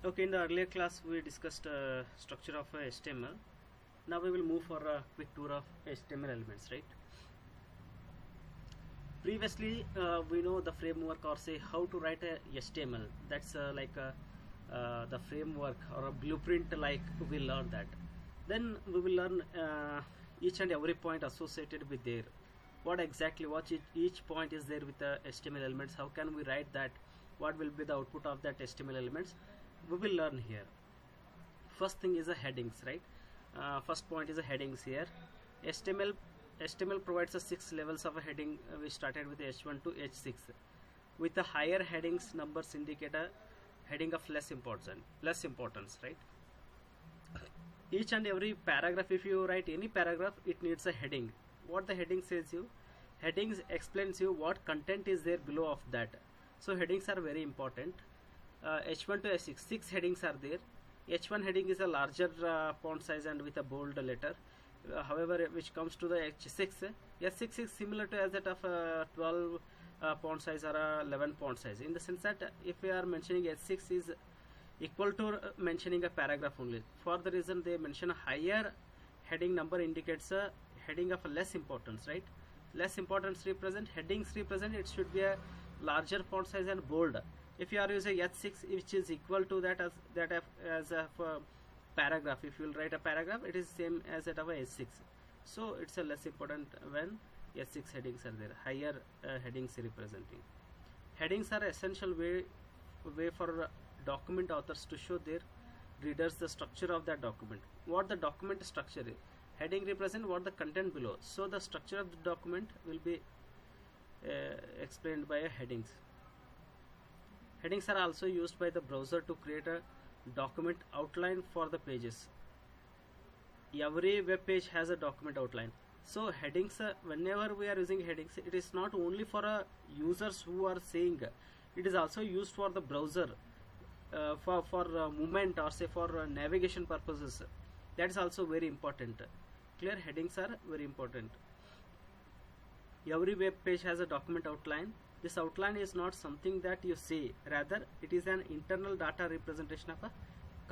Okay, in the earlier class we discussed structure of HTML. Now we will move for a quick tour of HTML elements, right? Previously we know the framework, or say how to write a HTML. That's the framework or a blueprint, like we learn that. Then we will learn each and every point associated with there. What exactly what each point is there with the HTML elements, how can we write that, what will be the output of that HTML elements, we will learn here. First thing is the headings, right? First point is the headings here. HTML provides a 6 levels of a heading. We started with H1 to H6. With the higher headings, numbers indicate a heading of less importance, right? Each and every paragraph, if you write any paragraph, it needs a heading. What the heading says you? Headings explains you what content is there below of that. So headings are very important. H1 to H6, 6 headings are there. H1 heading is a larger font size and with a bold letter. However, which comes to the H6, H6 is similar to as that of 12 font size or 11 font size, in the sense that if we are mentioning H6 is equal to mentioning a paragraph only. For the reason they mention a higher heading number indicates a heading of a less importance, right? Less importance represent, headings represent it should be a larger font size and bold. If you are using H6, which is equal to that as a paragraph, if you will write a paragraph, it is same as that of a H6. So it's a less important when H6 headings are there, higher headings representing. Headings are essential way for document authors to show their readers the structure of that document. What the document structure is. Heading represent what the content below. So the structure of the document will be explained by headings. Headings are also used by the browser to create a document outline for the pages. Every web page has a document outline. So headings, whenever we are using headings, it is not only for users who are seeing, it is also used for the browser for movement, or say for navigation purposes. That is also very important. Clear? Headings are very important. Every web page has a document outline. This outline is not something that you see, rather it is an internal data representation of a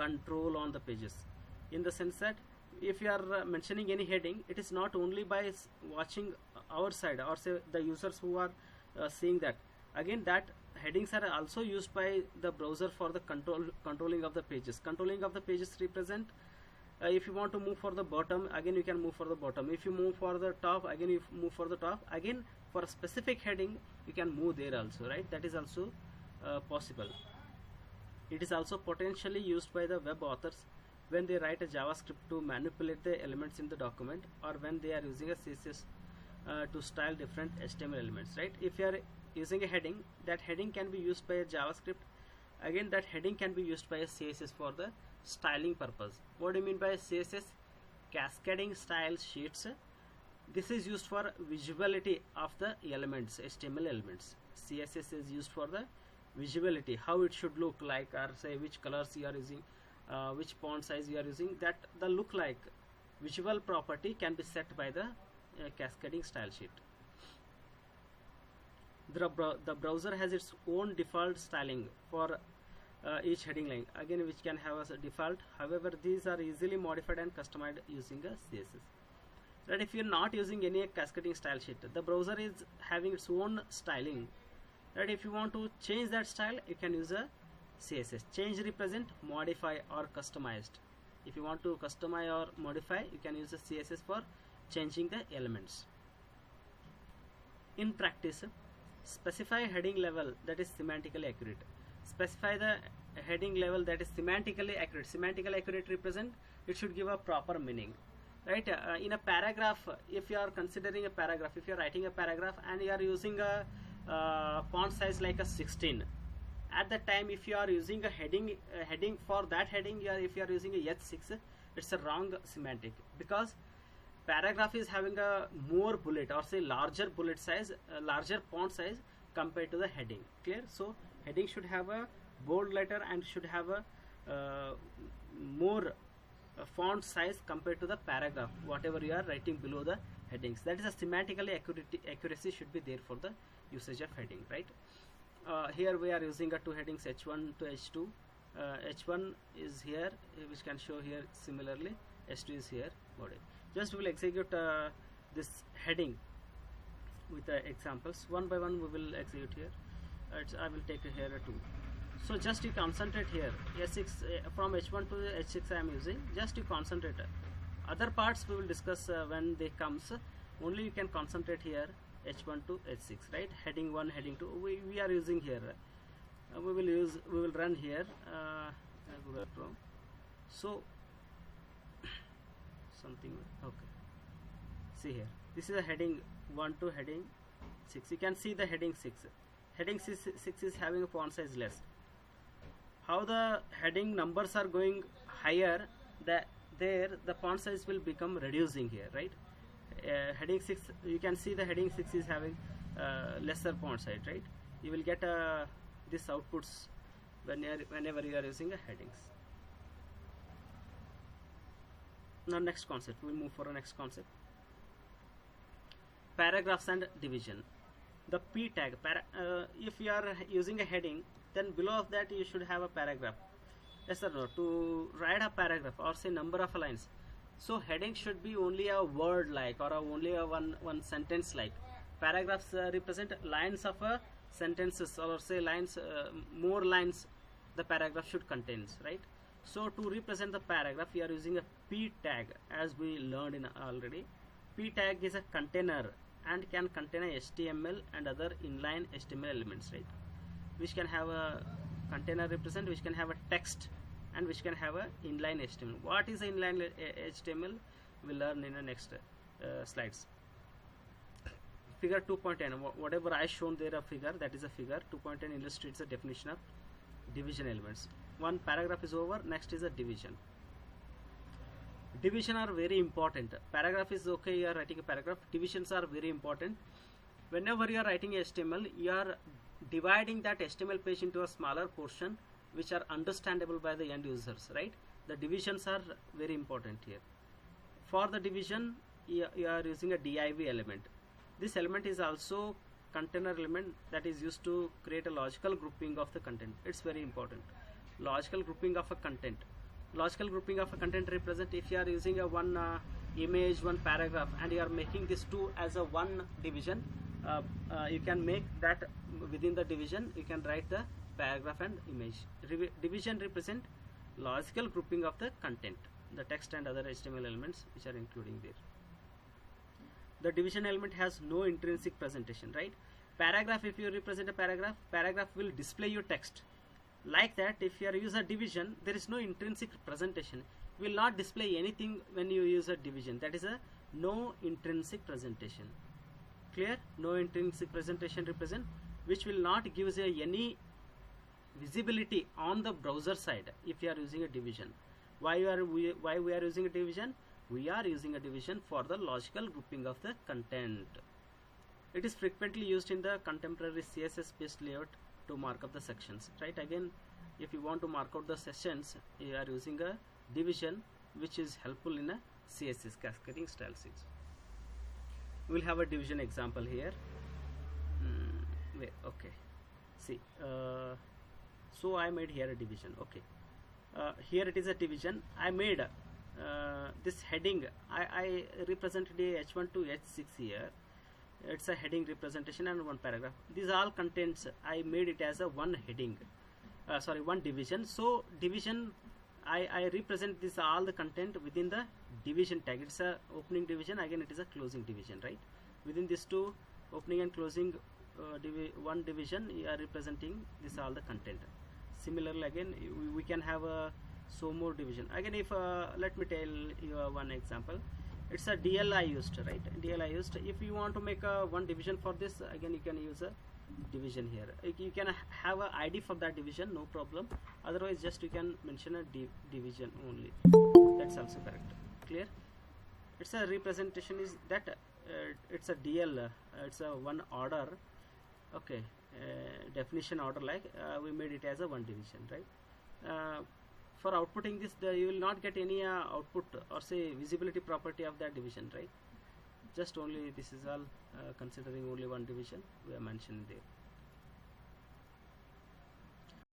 control on the pages, in the sense that if you are mentioning any heading, it is not only by watching our side, or say the users who are seeing that. Again, that headings are also used by the browser for the controlling of the pages. Controlling of the pages represent, if you want to move for the bottom, again you can move for the bottom. If you move for the top, again you move for the top. Again, for a specific heading, you can move there also, right? That is also possible. It is also potentially used by the web authors when they write a JavaScript to manipulate the elements in the document, or when they are using a CSS to style different HTML elements, right? If you are using a heading, that heading can be used by a JavaScript. Again, that heading can be used by a CSS for the styling purpose. What do you mean by CSS? Cascading style sheets. This is used for visibility of the elements, HTML elements. CSS is used for the visibility, how it should look like, or say which colors you are using, which font size you are using. That the look like visual property can be set by the cascading style sheet. The browser has its own default styling for each heading line, again which can have a default. However, these are easily modified and customized using a CSS. Right? If you are not using any cascading style sheet, the browser is having its own styling. Right? If you want to change that style, you can use a CSS. Change represent modify or customized. If you want to customize or modify, you can use a CSS for changing the elements. In practice, specify heading level that is semantically accurate. Specify the heading level that is semantically accurate. Semantically accurate represent it should give a proper meaning, right? In a paragraph, if you are considering a paragraph, if you are writing a paragraph and you are using a font size like a 16, at that time if you are using a heading for that heading, if you are using a H6, it's a wrong semantic, because paragraph is having a more bullet, or say larger bullet size, larger font size compared to the heading. Clear? So heading should have a bold letter and should have a more font size compared to the paragraph, whatever you are writing below the headings. That is a semantically accuracy should be there for the usage of heading, right? Here we are using two headings, H1 to H2. H1 is here, which can show here similarly. H2 is here, body. Just we will execute this heading with the examples one by one. We will execute here. I will take here a 2. So just you concentrate here. S6 from H1 to H6 I am using. Just you concentrate. Other parts we will discuss when they comes. Only you can concentrate here H1 to H6, right? Heading 1, heading 2. We are using here. We will run here Google Chrome. So something, okay. See here. This is a heading 1 to heading 6. You can see the heading 6. Heading 6 is having a font size less. How the heading numbers are going higher, there the font size will become reducing here, right? Heading 6, you can see the heading 6 is having lesser font size, right? You will get this outputs whenever you are using a headings. Now next concept, we will move for a next concept. Paragraphs and division. The P tag, if you are using a heading, then below of that you should have a paragraph. Yes or no? To write a paragraph or say number of lines, so heading should be only a word like, or only a one sentence like. Paragraphs represent lines of sentences, or say lines, more lines the paragraph should contain, right? So to represent the paragraph, we are using a P tag, as we learned in already. P tag is a container and can contain a HTML and other inline HTML elements, right? Which can have a container represent, which can have a text, and which can have a inline HTML. What is inline HTML? We'll learn in the next slides. Figure 2.10, whatever I shown there a figure, that is a figure. 2.10 illustrates the definition of division elements. One paragraph is over, next is a division. Division are very important. Paragraph is okay, you are writing a paragraph. Divisions are very important. Whenever you are writing HTML, you are dividing that HTML page into a smaller portion which are understandable by the end users, right? The divisions are very important here. For the division, you are using a div element. This element is also container element that is used to create a logical grouping of the content. It's very important. Logical grouping of a content. Logical grouping of a content represent, if you are using a one image, one paragraph, and you are making this two as a one division, you can make that within the division, you can write the paragraph and image. Division represent logical grouping of the content, the text and other HTML elements which are including there. The division element has no intrinsic presentation, right? Paragraph, if you represent a paragraph, paragraph will display your text. Like that, if you use a division, there is no intrinsic presentation. Will not display anything when you use a division. That is a no intrinsic presentation. Clear? No intrinsic presentation represent, which will not give us any visibility on the browser side if you are using a division. Why we are using a division? We are using a division for the logical grouping of the content. It is frequently used in the contemporary CSS based layout to mark up the sections, right? Again, if you want to mark out the sections, you are using a division, which is helpful in a CSS, cascading style sheets. We'll have a division example here. Wait, okay. See, so I made here a division. Okay, here it is a division. I made this heading. I represented a H1 to H6 here. It's a heading representation and one paragraph. These all contents I made it as a one heading, one division. So division, I represent this all the content within the division tag. It's a opening division, again it is a closing division, right? Within these two opening and closing one division, you are representing this all the content. Similarly, again we can have so more division. Again, if let me tell you one example. It's a DL I used, right? DL I used. If you want to make one division for this, again you can use a division here. You can have a ID for that division, no problem. Otherwise, just you can mention a division only. That's also correct. Clear? It's a representation is that it's a DL. It's a one order. Okay, definition order like we made it as a one division, right? For outputting this, you will not get any output or say visibility property of that division, right? Just only this is all considering only one division we are mentioning there.